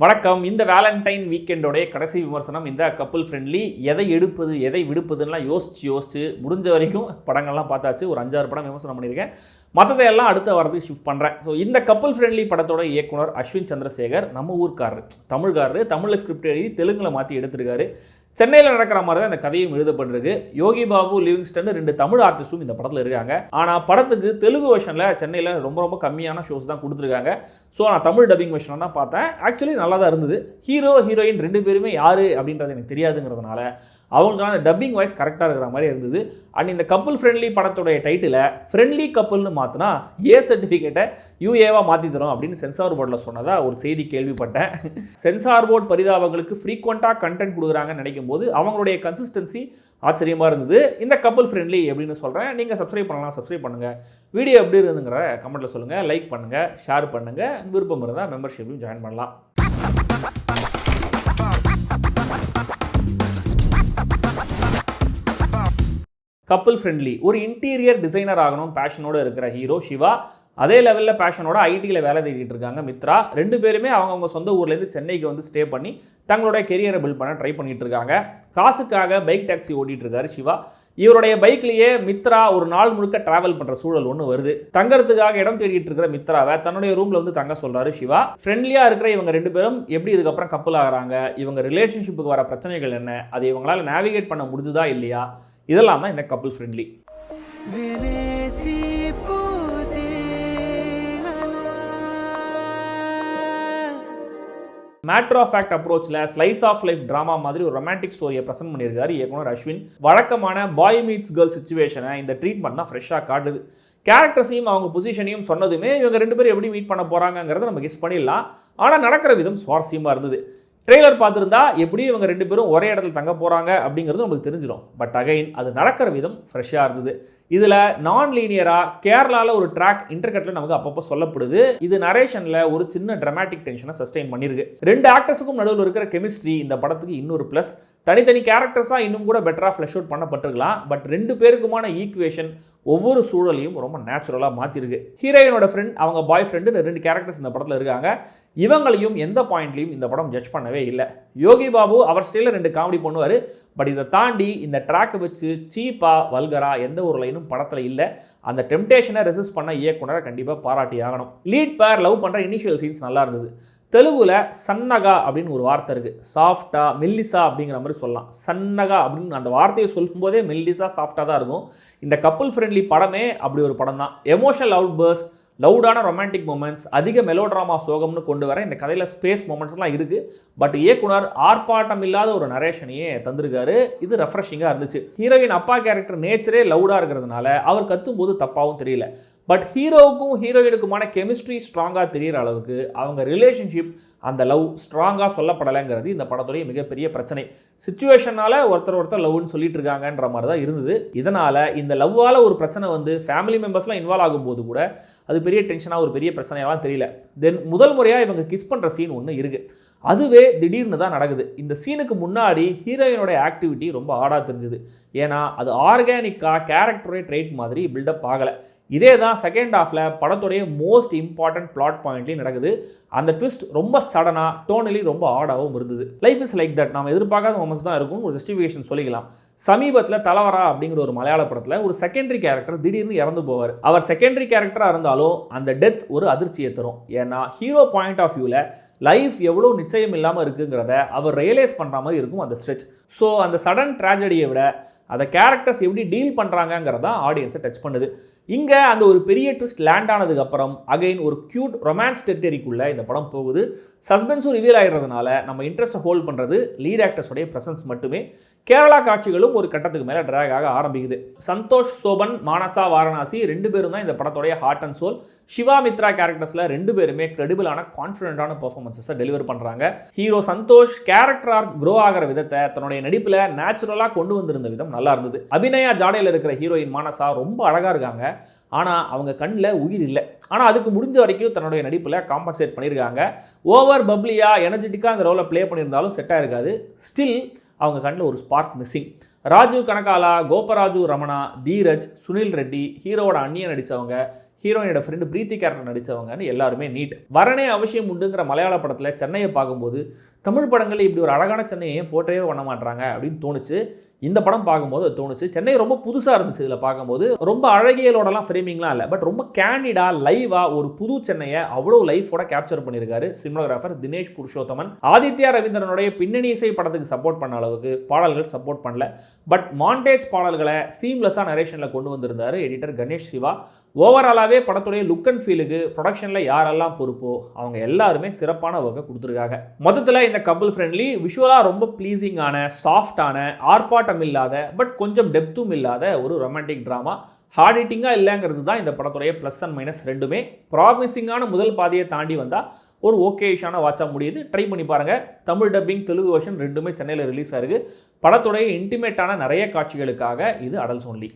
வணக்கம். இந்த வேலண்டைன் வீக்கெண்டோடைய கடைசி விமர்சனம் இந்த கப்புள் ஃப்ரெண்ட்லி. எதை எடுப்பது எதை விடுப்பதுன்னெலாம் யோசிச்சு முடிஞ்ச வரைக்கும் படங்கள்லாம் பார்த்தாச்சு. ஒரு 5-6 படம் விமர்சனம் பண்ணியிருக்கேன். மற்றதையெல்லாம் அடுத்த வாரத்துக்கு ஷிஃப்ட் பண்ணுறேன். ஸோ இந்த கப்புள் ஃப்ரெண்ட்லி படத்தோட இயக்குனர் அஸ்வின் சந்திரசேகர் நம்ம ஊர்க்காரர், தமிழில் ஸ்கிரிப்ட் எழுதி தெலுங்கில் மாற்றி எடுத்திருக்காரு. சென்னையில் நடக்கிற மாதிரி தான் இந்த கதையும் எழுதப்பட்டிருக்கு. யோகி பாபு, லிவிங்ஸ்டன் 2 தமிழ் ஆர்டிஸ்ட்டும் இந்த படத்தில் இருக்காங்க. ஆனால் படத்துக்கு தெலுங்கு வெர்ஷனில் சென்னையில் ரொம்ப கம்மியான ஷோஸ் தான் கொடுத்துருக்காங்க. ஸோ நான் தமிழ் டப்பிங் வெர்ஷன் தான் பார்த்தேன். ஆக்சுவலி நல்லா தான் இருந்தது. ஹீரோ ஹீரோயின் 2 பேருமே யார் அப்படின்றது எனக்கு தெரியாதுங்கிறதுனால அவங்களுக்கான டப்பிங் வாய்ஸ் கரெக்டாக இருக்கிற மாதிரி இருந்தது. அண்ட் இந்த கப்புள் ஃப்ரெண்ட்லி படத்தோடைய டைட்டில் ஃப்ரெண்ட்லி கப்புள்னு மாற்றினா ஏ சர்டிஃபிகேட்டை யூஏவாக மாற்றி தரும் அப்படின்னு சென்சார் போர்டில் சொன்னதாக ஒரு செய்தி கேள்விப்பட்டேன். சென்சார் போர்டு பரிதாபங்களுக்கு ஃப்ரீக்வெண்ட்டாக கண்டென்ட் கொடுக்குறாங்கன்னு நினைக்கும் போது அவங்களுடைய கன்சிஸ்டன்சி ஆச்சரியமாக இருந்தது. இந்த கப்புள் ஃப்ரெண்ட்லி எப்படின்னு சொல்கிறேன். நீங்கள் சப்ஸ்கிரைப் பண்ணலாம், சப்ஸ்கிரைப் பண்ணுங்கள். வீடியோ எப்படி இருந்துங்கிற கமெண்ட்டில் சொல்லுங்கள். லைக் பண்ணுங்கள், ஷேர் பண்ணுங்கள். விருப்பம் இருந்தால் மெம்பர்ஷிப்பையும் ஜாயின் பண்ணலாம். கப்புள் ஃப்ரெண்ட்லி ஒரு இன்டீரியர் டிசைனர் ஆகணும் பேஷனோடு இருக்கிற ஹீரோ சிவா, அதே லெவலில் பேஷனோட ஐடியில் வேலை தேடிட்டு இருக்காங்க மித்ரா. 2 பேருமே அவங்கவுங்க சொந்த ஊர்லேருந்து சென்னைக்கு வந்து ஸ்டே பண்ணி தங்களுடைய கெரியரை பில்ட் பண்ண ட்ரை பண்ணிட்டு இருக்காங்க. காசுக்காக பைக் டாக்ஸி ஓட்டிகிட்டு இருக்காரு சிவா. இவருடைய பைக்லேயே மித்ரா ஒரு நாள் முழுக்க டிராவல் பண்ணுற சூழல் ஒன்று வருது. தங்கறதுக்காக இடம் தேடிட்டு இருக்கிற மித்ராவை தன்னுடைய ரூமில் வந்து தங்க சொல்கிறாரு சிவா. ஃப்ரெண்ட்லியாக இருக்கிற இவங்க 2 பேரும் எப்படி இதுக்கப்புறம் கப்புள் ஆகிறாங்க, இவங்க ரிலேஷன்ஷிப்புக்கு வர பிரச்சனைகள் என்ன, அதை இவங்களால் நேவிகேட் பண்ண முடிஞ்சுதா இல்லையா, இதெல்லாம் தான் இந்த couple friendly. Matter of fact அப்ரோச்சில் ஸ்லைஸ் ஆஃப் லைஃப் ட்ராமா மாதிரி ஒரு ரொமான்டிக் ஸ்டோரியை ப்ரெசென்ட் பண்ணியிருக்காரு இயக்குனர் அஸ்வின். வழக்கமான பாய் மீட்ஸ் கேர்ள் சிச்சுவேஷனை இந்த ட்ரீட்மெண்ட் தான் ஃப்ரெஷ்ஷாக காட்டுது. கேரக்டர்ஸையும் அவங்க பொசிஷனையும் சொன்னதுமே இவங்க 2 பேரும் எப்படி மீட் பண்ண போகிறாங்கிறத நம்ம கெஸ் பண்ணிடலாம். ஆனால் நடக்கிற விதம் சுவாரஸ்யமாக இருந்தது. ட்ரெய்லர் பார்த்துருந்தா எப்படி இவங்க 2 பேரும் ஒரே இடத்துல தங்க போகிறாங்க அப்படிங்கிறது நமக்கு தெரிஞ்சிடும். பட் அகைன் அது நடக்கிற விதம் ஃப்ரெஷ்ஷாக இருந்தது. இதில் நான் லீனியராக கேரளாவில் ஒரு ட்ராக் இன்டர்கட்டில் நமக்கு அப்பப்போ சொல்லப்படுது. இது நரேஷனில் ஒரு சின்ன ட்ராமாட்டிக் டென்ஷனை சஸ்டெயின் பண்ணியிருக்கு. 2 ஆக்டர்ஸுக்கும் நடுவில் இருக்கிற கெமிஸ்ட்ரி இந்த படத்துக்கு இன்னொரு ப்ளஸ். தனித்தனி கேரக்டர்ஸாக இன்னும் கூட பெட்டராக ஃப்ளஷ் அவுட் பண்ணப்பட்டிருக்கலாம். பட் 2 பேருக்குமான ஈக்குவேஷன் ஒவ்வொரு சூழலையும் ரொம்ப நேச்சுரலாக மாற்றிருக்கு. ஹீரோயினோட ஃப்ரெண்ட், அவங்க பாய் ஃப்ரெண்டு 2 கேரக்டர்ஸ் இந்த படத்தில் இருக்காங்க. இவங்களையும் எந்த பாயிண்ட்லையும் இந்த படம் ஜட்ஜ் பண்ணவே இல்லை. யோகி பாபு அவர் ஸ்டைலில் 2 காமெடி பண்ணுவார். பட் இதை தாண்டி இந்த ட்ராக்கை வச்சு சீப்பாக வல்கராக எந்த ஒரு லைனும் படத்தில் இல்லை. அந்த டெம்டேஷனை ரெசிஸ்ட் பண்ண இயக்குனரை கண்டிப்பாக பாராட்டி ஆகணும். லீட் பேர் லவ் பண்ணுற இனிஷியல் சீன்ஸ் நல்லா இருந்தது. தெலுங்குல சன்னகா அப்படின்னு ஒரு வார்த்தை இருக்குது. சாஃப்டா மெல்லிசா அப்படிங்கிற மாதிரி சொல்லலாம். சன்னகா அப்படின்னு அந்த வார்த்தையை சொல்லும்போதே மெல்லிசா சாஃப்டாக தான் இருக்கும். இந்த கப்புள் ஃப்ரெண்ட்லி படமே அப்படி ஒரு படம் தான். எமோஷனல் அவுட் பர்ஸ், லவுடான ரொமான்டிக் மூமெண்ட்ஸ், அதிக மெலோட்ராமா சோகம்னு கொண்டு வர இந்த கதையில் ஸ்பேஸ் மூமெண்ட்ஸ்லாம் இருக்குது. பட் இயக்குனர் ஆர்ப்பாட்டம் இல்லாத ஒரு நரேஷனையே தந்திருக்காரு. இது ரெஃப்ரெஷிங்காக இருந்துச்சு. ஹீரோயின் அப்பா கேரக்டர் நேச்சரே லவுடாக இருக்கிறதுனால அவர் கத்தும்போது தப்பாகவும் தெரியல. பட் ஹீரோவுக்கும் ஹீரோயினுக்குமான கெமிஸ்ட்ரி ஸ்ட்ராங்காக தெரிகிற அளவுக்கு அவங்க ரிலேஷன்ஷிப், அந்த லவ் ஸ்ட்ராங்காக சொல்லப்படலைங்கிறது இந்த படத்துடைய மிகப்பெரிய பிரச்சனை. சிச்சுவேஷனால் ஒருத்தர் லவ்னு சொல்லிட்டு இருக்காங்கன்ற மாதிரி தான் இருந்தது. இதனால் இந்த லவ்வால் ஒரு பிரச்சனை வந்து ஃபேமிலி மெம்பர்ஸ்லாம் இன்வால்வ் ஆகும்போது கூட அது பெரிய டென்ஷனாக ஒரு பெரிய பிரச்சனையெல்லாம் தெரியல. தென் முதல் முறையாக இவங்க கிஸ் பண்ணுற சீன் ஒன்று இருக்குது. அதுவே திடீர்னு தான் நடக்குது. இந்த சீனுக்கு முன்னாடி ஹீரோயினோட ஆக்டிவிட்டி ரொம்ப ஆடாக தெரிஞ்சுது. ஏன்னா அது ஆர்கானிக்காக கேரக்டரோட ட்ரைட் மாதிரி பில்டப் ஆகலை. இதே தான் செகண்ட் ஹாஃபில் படத்துடைய மோஸ்ட் இம்பார்ட்டன்ட் பிளாட் பாயிண்ட்லையும் நடக்குது. அந்த ட்விஸ்ட் ரொம்ப சடனாக, டோனலி ரொம்ப ஆடாகவும் இருந்தது. லைஃப் இஸ் லைக் தட், நம்ம எதிர்பார்க்காத மொமெண்ட்ஸ் தான் இருக்கும் ஒரு ஜஸ்டிஃபிகேஷன் சொல்லிக்கலாம். சமீபத்தில் தலவரா அப்படிங்கிற ஒரு மலையாள படத்தில் ஒரு செகண்டரி கேரக்டர் திடீர்னு இறந்து போவார். அவர் செகண்டரி கேரக்டராக இருந்தாலும் அந்த டெத் ஒரு அதிர்ச்சியை தரும். ஏன்னா ஹீரோ பாயிண்ட் ஆஃப் வியூவில் லைஃப் எவ்வளோ நிச்சயம் இல்லாமல் இருக்குங்கிறத அவர் ரியலைஸ் பண்ணுற மாதிரி இருக்கும் அந்த ஸ்ட்ரெச். ஸோ அந்த சடன் ட்ராஜடியை விட அந்த கேரக்டர்ஸ் எப்படி டீல் பண்ணுறாங்கங்கிறதான் ஆடியன்ஸை டச் பண்ணுது. இங்கே அந்த ஒரு பெரிய ட்விஸ்ட் லேண்ட் ஆனதுக்கப்புறம் அகைன் ஒரு க்யூட் ரொமான்ஸ் டெரிட்டரிக்குள்ளே இந்த படம் போகுது. சஸ்பென்ஸும் ரிவீல் ஆகிடுறதுனால நம்ம இன்ட்ரெஸ்ட்டை ஹோல்ட் பண்ணுறது லீட் ஆக்டர்ஸோடைய ப்ரெசன்ஸ் மட்டுமே. கேரளா காட்சிகளும் ஒரு கட்டத்துக்கு மேலே ட்ராக் ஆக ஆரம்பிக்குது. சந்தோஷ் சோபன், மானசா வாரணாசி 2 பேரும் தான் இந்த படத்தோடைய heart and soul. Shiva Mitra கேரக்டர்ஸில் 2 பேருமே கிரெடிபிளான கான்ஃபிடென்ட்டான பெர்ஃபார்மன்ஸை டெலிவர் பண்ணுறாங்க. Hero Santosh character arc grow ஆகிற விதத்தை தன்னுடைய நடிப்பில் நேச்சுரலாக கொண்டு வந்திருந்த விதம் நல்லா இருந்தது. அபிநயா ஜாடையில் இருக்கிற ஹீரோயின் மானசா ரொம்ப அழகாக இருக்காங்க. ஆனால் அவங்க கண்ணில் உயிர் இல்லை. ஆனால் அதுக்கு முடிஞ்ச வரைக்கும் தன்னுடைய நடிப்பில் காம்பன்சேட் பண்ணியிருக்காங்க. ஓவர் பப்ளியாக எனர்ஜெட்டிக்காக அந்த ரோலை ப்ளே பண்ணியிருந்தாலும் செட் ஆகிருக்காது. ஸ்டில் அவங்க கண்ணில் ஒரு ஸ்பார்க் மிஸ்ஸிங். ராஜீவ் கனகாலா, கோபராஜு ரமணா, தீரஜ், சுனில் ரெட்டி, ஹீரோவோட அண்ணியை நடித்தவங்க, ஹீரோயினோட ஃப்ரெண்டு பிரீத்தி கேரக்டர் நடித்தவங்கன்னு எல்லாருமே நீட். வரனே அவசியம் உண்டுங்கிற மலையாள படத்தில் சென்னையை பார்க்கும்போது தமிழ் படங்களில் இப்படி ஒரு அழகான சென்னையை ஏன் போற்றவே பண்ண மாட்டாங்க அப்படின்னு தோணுச்சு. இந்த படம் பார்க்கும்போது அது தோணுச்சு. சென்னை ரொம்ப புதுசாக இருந்துச்சு. இதில் பார்க்கும்போது ரொம்ப அழகியலோடலாம் ஃப்ரேமிங்லாம் இல்லை, பட் ரொம்ப கேண்டிடாக லைவாக ஒரு புது சென்னையை அவ்வளோ லைஃபோட கேப்சர் பண்ணியிருக்காரு சினிமாகிராஃபர் தினேஷ் புருஷோத்தமன். ஆதித்யா ரவீந்திரனுடைய பின்னணி இசை படத்துக்கு சப்போர்ட் பண்ண அளவுக்கு பாடல்கள் சப்போர்ட் பண்ணல, பட் மாண்டேஜ் பாடல்களை சீம்லெஸ்ஸாக நரேஷனில் கொண்டு வந்திருந்தார் எடிட்டர் கணேஷ் சிவா. ஓவராலாகவே படத்துடைய லுக் அண்ட் ஃபீலுக்கு ப்ரொடக்ஷனில் யாரெல்லாம் பொறுப்போ அவங்க எல்லாருமே சிறப்பான ஒர்க்கை கொடுத்துருக்காங்க. மொத்தத்தில் இந்த கப்புள் ஃப்ரெண்ட்லி, விஷுவலாக ரொம்ப ப்ளீஸிங்கான, சாஃப்டான, ஆர்ப்பாட்டம் இல்லாத பட் கொஞ்சம் டெப்த்தும் இல்லாத ஒரு ரொமான்டிக் ட்ராமா. ஹார்ட் ஹிட்டிங்காக இல்லைங்கிறது தான் இந்த படத்துடைய ப்ளஸ் அண்ட் மைனஸ் ரெண்டுமே. ப்ராமிசிங்கான முதல் பாதியை தாண்டி வந்தால் ஒரு ஓகேஷான வாட்சாக முடியுது. ட்ரை பண்ணி பாருங்கள். தமிழ் டப்பிங், தெலுங்கு வெர்ஷன் ரெண்டுமே சென்னையில் ரிலீஸ் ஆகிருக்கு. படத்துடைய இன்டிமேட்டான நிறைய காட்சிகளுக்காக இது அடல்ஸ் ஒன்லி.